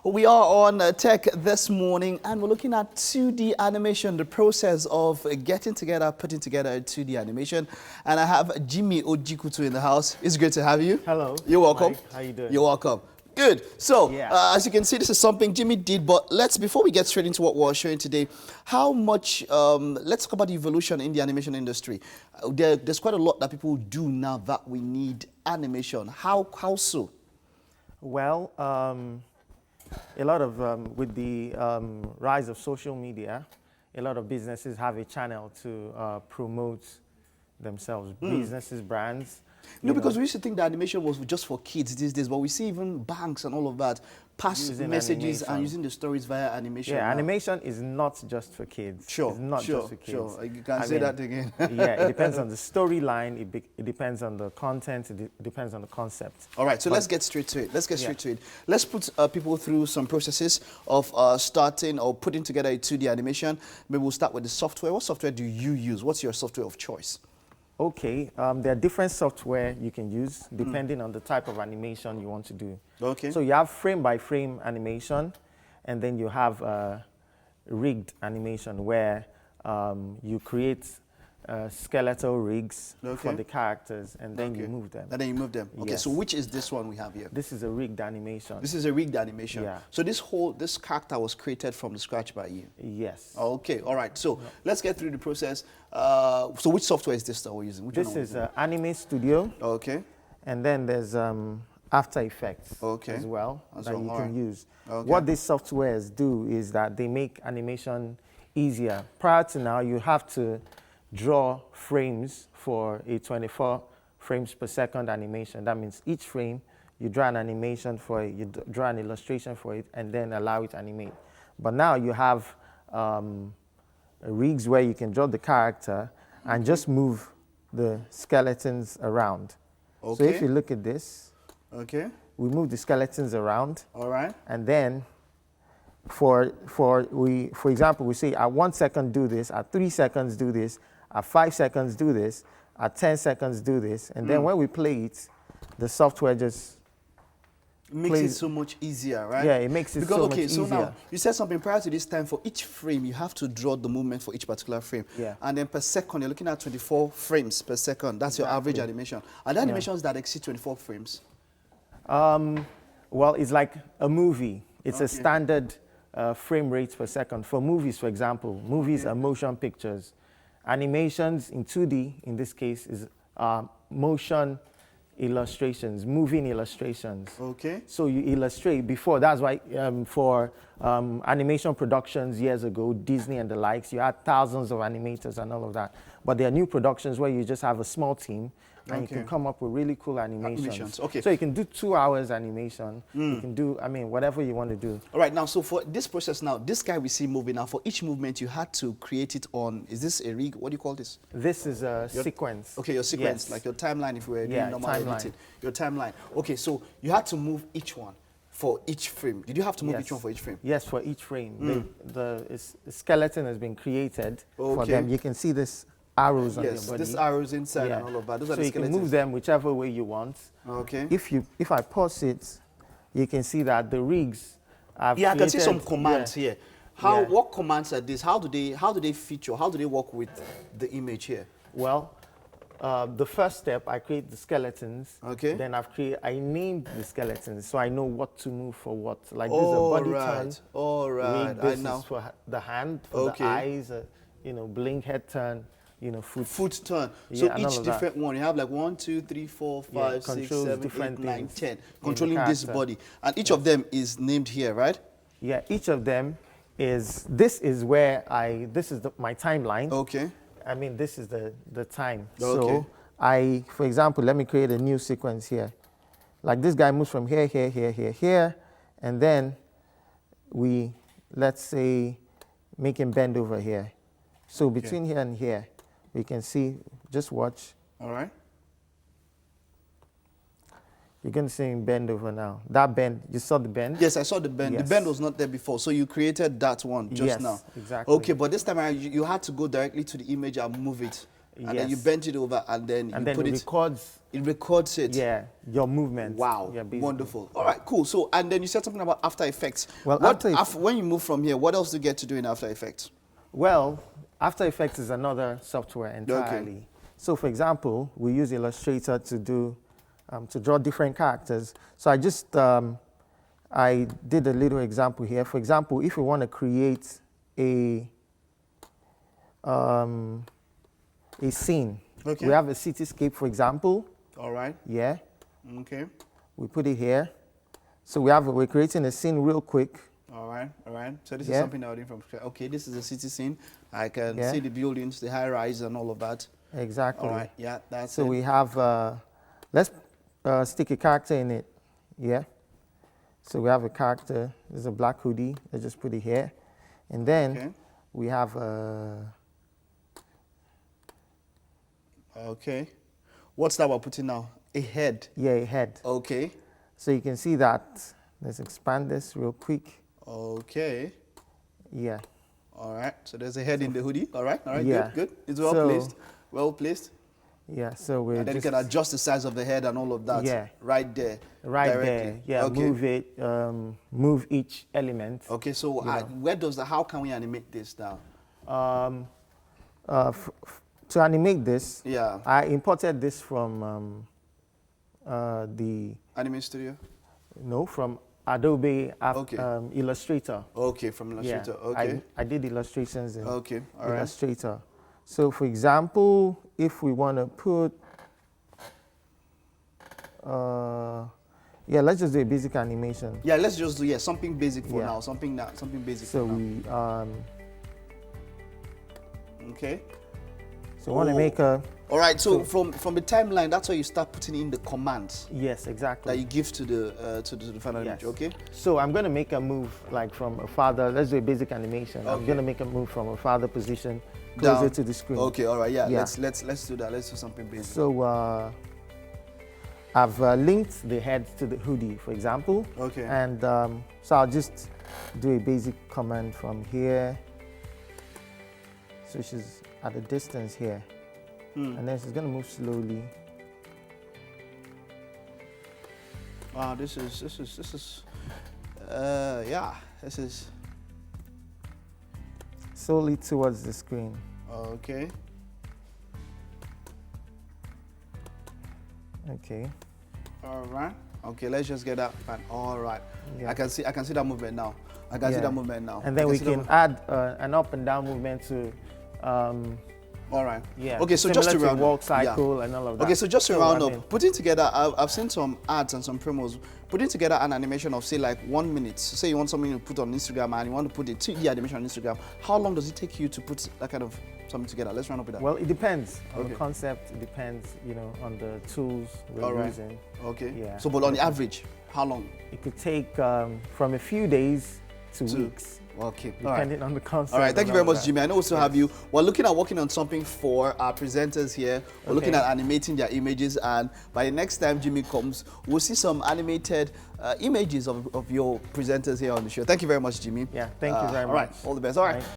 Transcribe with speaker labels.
Speaker 1: We are on Tech this morning and we're looking at 2D animation, the process of getting together, putting together a 2D animation. And I have Jimmy Ojikutu in the house. It's great to have you.
Speaker 2: Hello.
Speaker 1: You're welcome.
Speaker 2: Mike, how you doing?
Speaker 1: You're welcome. Good. So,
Speaker 2: Yeah.
Speaker 1: as you can see, this is something Jimmy did, but before we get straight into what we're showing today, how much, let's talk about the evolution in the animation industry. There's quite a lot that people do now that we need animation. How so?
Speaker 2: Well, a lot of, with the rise of social media, a lot of businesses have a channel to promote themselves, businesses, brands.
Speaker 1: No, because we used to think that animation was just for kids these days, but we see even banks and all of that pass
Speaker 2: Using
Speaker 1: messages
Speaker 2: animation.
Speaker 1: and using the stories via animation.
Speaker 2: Yeah,
Speaker 1: now.
Speaker 2: animation is not just for kids.
Speaker 1: Sure,
Speaker 2: It's not just for kids.
Speaker 1: Sure. You can
Speaker 2: I
Speaker 1: say
Speaker 2: mean,
Speaker 1: that again.
Speaker 2: Yeah, it depends on the storyline, it depends on the content, it depends on the concept.
Speaker 1: All right, so let's get straight to it. Let's put people through some processes of starting or putting together a 2D animation. Maybe we'll start with the software. What software do you use? What's your software of choice?
Speaker 2: Okay, there are different software you can use depending on the type of animation you want to do.
Speaker 1: Okay.
Speaker 2: So you have frame-by-frame animation, and then you have rigged animation where you create skeletal rigs for the characters, and then you move them.
Speaker 1: And then you move them. Okay,
Speaker 2: Yes.
Speaker 1: so which is this one we have here?
Speaker 2: This is a rigged animation.
Speaker 1: This is a rigged animation.
Speaker 2: Yeah.
Speaker 1: So this character was created from the scratch by you?
Speaker 2: Yes.
Speaker 1: Okay, all right. So let's get through the process. So which software is this that we're using? Which one
Speaker 2: This
Speaker 1: are we
Speaker 2: is
Speaker 1: using?
Speaker 2: Anime Studio,
Speaker 1: Okay.
Speaker 2: and then there's After Effects as well that you can use.
Speaker 1: Okay.
Speaker 2: What these softwares do is that they make animation easier. Prior to now, you have to draw frames for a 24 frames per second animation. That means each frame, you draw an animation for it, you draw an illustration for it, and then allow it to animate. But now you have rigs where you can draw the character and just move the skeletons around. So if
Speaker 1: Okay.
Speaker 2: you look at this,
Speaker 1: Okay.
Speaker 2: we move the skeletons around,
Speaker 1: All right.
Speaker 2: and then for example, we say at 1 second do this, at 3 seconds do this, at 5 seconds do this, at 10 seconds do this, and then when we play it, the software just
Speaker 1: Makes it so much easier, right?
Speaker 2: Yeah, it makes it so much
Speaker 1: so now
Speaker 2: easier.
Speaker 1: you said something prior to this time. For each frame, you have to draw the movement for each particular frame.
Speaker 2: Yeah.
Speaker 1: And then per second, you're looking at 24 frames per second. That's your average animation. Are there animations that exceed 24 frames?
Speaker 2: Well, it's like a movie. It's a standard frame rate per second. For movies, for example, movies are motion pictures. Animations in 2D, in this case, is motion illustrations, moving illustrations.
Speaker 1: Okay.
Speaker 2: So you illustrate before. That's why for animation productions years ago, Disney and the likes, you had thousands of animators and all of that. But there are new productions where you just have a small team and you can come up with really cool animations.
Speaker 1: Okay.
Speaker 2: So you can do 2 hours animation. You can do, whatever you want to do.
Speaker 1: All right, now, so for this process now, this guy we see moving now, for each movement, you had to create it on, is this a rig? What do you call this?
Speaker 2: This is a sequence.
Speaker 1: Okay, your sequence,
Speaker 2: Yes.
Speaker 1: like your timeline if we were doing normal
Speaker 2: timeline.
Speaker 1: editing. Your timeline. Okay, so you had to move each one for each frame. Did you have to move each one for each frame?
Speaker 2: Yes, for each frame. The skeleton has been created for
Speaker 1: Okay.
Speaker 2: them. You can see this arrows on your
Speaker 1: Yes,
Speaker 2: body.
Speaker 1: this arrows inside and all of that. Those are
Speaker 2: So
Speaker 1: the
Speaker 2: you can
Speaker 1: skeletons.
Speaker 2: move them whichever way you want.
Speaker 1: Okay.
Speaker 2: If I pause it, you can see that the rigs have
Speaker 1: Yeah, I can see some
Speaker 2: created-
Speaker 1: commands
Speaker 2: yeah.
Speaker 1: here. What commands are these? How do they feature? How do they work with the image here?
Speaker 2: Well, the first step, I create the skeletons.
Speaker 1: Okay.
Speaker 2: Then I named the skeletons, so I know what to move for what. Like this is a body turn.
Speaker 1: All right.
Speaker 2: Rig, this
Speaker 1: know.
Speaker 2: is for the hand, for the eyes, blink, head turn, foot.
Speaker 1: Foot turn.
Speaker 2: Yeah,
Speaker 1: So
Speaker 2: and all
Speaker 1: each
Speaker 2: of that.
Speaker 1: different one, you have like 1, 2, 3, 4, 5, 6,
Speaker 2: controls
Speaker 1: 7, 8,
Speaker 2: different
Speaker 1: 9,
Speaker 2: things
Speaker 1: 10.
Speaker 2: in the
Speaker 1: Controlling this
Speaker 2: character.
Speaker 1: body. And each of them is named here, right?
Speaker 2: Yeah, each of them this is where this is my timeline.
Speaker 1: Okay.
Speaker 2: This is the time.
Speaker 1: Okay.
Speaker 2: So for example, let me create a new sequence here. Like this guy moves from here, here, here, here, here, and then let's say, make him bend over here. So between here and here, we can see, just watch.
Speaker 1: All right.
Speaker 2: You're going to see him bend over now. That bend, you saw the bend?
Speaker 1: Yes, I saw the bend. The
Speaker 2: Yes.
Speaker 1: bend was not there before, so you created that one just
Speaker 2: Yes,
Speaker 1: now.
Speaker 2: exactly.
Speaker 1: Okay, but this time around, you had to go directly to the image and move it. and then you
Speaker 2: Yes.
Speaker 1: bend it over, and then
Speaker 2: And
Speaker 1: you
Speaker 2: then
Speaker 1: put
Speaker 2: it
Speaker 1: it.
Speaker 2: records,
Speaker 1: It records it.
Speaker 2: yeah, your movement.
Speaker 1: Wow,
Speaker 2: Yeah, basically.
Speaker 1: wonderful. All right, cool. So, and then you said something about After Effects.
Speaker 2: Well,
Speaker 1: what,
Speaker 2: After
Speaker 1: when you move from here, what else do you get to do in After Effects?
Speaker 2: Well, After Effects is another software entirely. So, for example, we use Illustrator to do to draw different characters. So I did a little example here. For example, if we want to create a scene,
Speaker 1: Okay.
Speaker 2: we have a cityscape, for example.
Speaker 1: All right.
Speaker 2: Yeah,
Speaker 1: Okay.
Speaker 2: we put it here. So we're creating a scene real quick.
Speaker 1: All right. All right. So this is
Speaker 2: Yeah.
Speaker 1: something that we're doing from scratch. Okay, this is a city scene. I can
Speaker 2: Yeah.
Speaker 1: see the buildings, the high rise, and all of that.
Speaker 2: Exactly.
Speaker 1: All right. Yeah, that's
Speaker 2: So
Speaker 1: it.
Speaker 2: we have, let's stick a character in it. Yeah. So we have a character. There's a black hoodie. Let's just put it here. And then
Speaker 1: Okay.
Speaker 2: we have
Speaker 1: Okay. What's that we're putting now? A head.
Speaker 2: a head.
Speaker 1: Okay.
Speaker 2: So you can see that. Let's expand this real quick.
Speaker 1: Okay.
Speaker 2: Yeah.
Speaker 1: All right. So there's a head in the hoodie. All right. All right.
Speaker 2: Yeah.
Speaker 1: Good. Good. It's well
Speaker 2: So-
Speaker 1: placed. Well placed.
Speaker 2: Yeah. So we're
Speaker 1: And then you
Speaker 2: just
Speaker 1: can adjust the size of the head and all of that.
Speaker 2: Yeah.
Speaker 1: Right there.
Speaker 2: right
Speaker 1: directly.
Speaker 2: there. Yeah.
Speaker 1: Okay.
Speaker 2: Move it. Move each element.
Speaker 1: Okay. So where does the? How can we animate this now?
Speaker 2: To animate this,
Speaker 1: Yeah.
Speaker 2: I imported this from the
Speaker 1: Anime Studio.
Speaker 2: from Adobe
Speaker 1: Okay.
Speaker 2: Illustrator.
Speaker 1: Okay. From Illustrator. Okay.
Speaker 2: I did illustrations in
Speaker 1: Okay. All right.
Speaker 2: Illustrator. So, for example, if we want to put, yeah, let's just do a basic animation.
Speaker 1: Yeah. Let's just do something basic for
Speaker 2: Yeah.
Speaker 1: now. Something basic
Speaker 2: So
Speaker 1: for now.
Speaker 2: we,
Speaker 1: Okay.
Speaker 2: so we want to make a,
Speaker 1: All right. So from the timeline, that's where you start putting in the commands
Speaker 2: yes, exactly.
Speaker 1: that you give to the final
Speaker 2: Yes.
Speaker 1: image. Okay.
Speaker 2: So I'm going to make a move like from a farther, let's do a basic animation. I'm
Speaker 1: Okay.
Speaker 2: going to make a move from a farther position closer
Speaker 1: Down.
Speaker 2: to the screen.
Speaker 1: Okay. All right. Yeah.
Speaker 2: Yeah.
Speaker 1: Let's do that. Let's do something basic.
Speaker 2: So I've linked the head to the hoodie, for example.
Speaker 1: Okay.
Speaker 2: And so I'll just do a basic command from here. So she's at a distance here. And then she's going to move slowly.
Speaker 1: Wow. This is. Yeah. This is.
Speaker 2: Slowly towards the screen.
Speaker 1: Okay.
Speaker 2: Okay.
Speaker 1: All right. Okay. Let's just get that. Fine. All right.
Speaker 2: Yeah.
Speaker 1: I can see that movement now. I can see
Speaker 2: Yeah.
Speaker 1: that movement now.
Speaker 2: And then
Speaker 1: I
Speaker 2: we
Speaker 1: see that
Speaker 2: can add an up and down movement to,
Speaker 1: All right.
Speaker 2: yeah.
Speaker 1: Okay, so just to
Speaker 2: similar
Speaker 1: round
Speaker 2: walk
Speaker 1: up.
Speaker 2: cycle and all of that.
Speaker 1: Okay, so just to
Speaker 2: So,
Speaker 1: round
Speaker 2: I
Speaker 1: up,
Speaker 2: mean,
Speaker 1: putting together, I've seen some ads and some promos, putting together an animation of, say, like 1 minute. Say you want something to put on Instagram and you want to put a 2D animation on Instagram. How long does it take you to put that kind of something together? Let's round up with that.
Speaker 2: Well, it depends on
Speaker 1: Okay.
Speaker 2: the concept. It depends, on the tools we're
Speaker 1: All right.
Speaker 2: using.
Speaker 1: Okay.
Speaker 2: Yeah.
Speaker 1: So, but on the average, how long?
Speaker 2: It could take from a few days to weeks,
Speaker 1: Okay. All right.
Speaker 2: depending on the concept.
Speaker 1: All right, thank you
Speaker 2: and
Speaker 1: very
Speaker 2: all of
Speaker 1: much,
Speaker 2: that.
Speaker 1: Jimmy. I know we still have you. We're looking at working on something for our presenters here. We're looking
Speaker 2: Okay.
Speaker 1: at animating their images, and by the next time Jimmy comes, we'll see some animated images of your presenters here on the show. Thank you very much, Jimmy.
Speaker 2: Yeah, thank you very
Speaker 1: All right,
Speaker 2: much.
Speaker 1: all the best. All right.
Speaker 2: Right.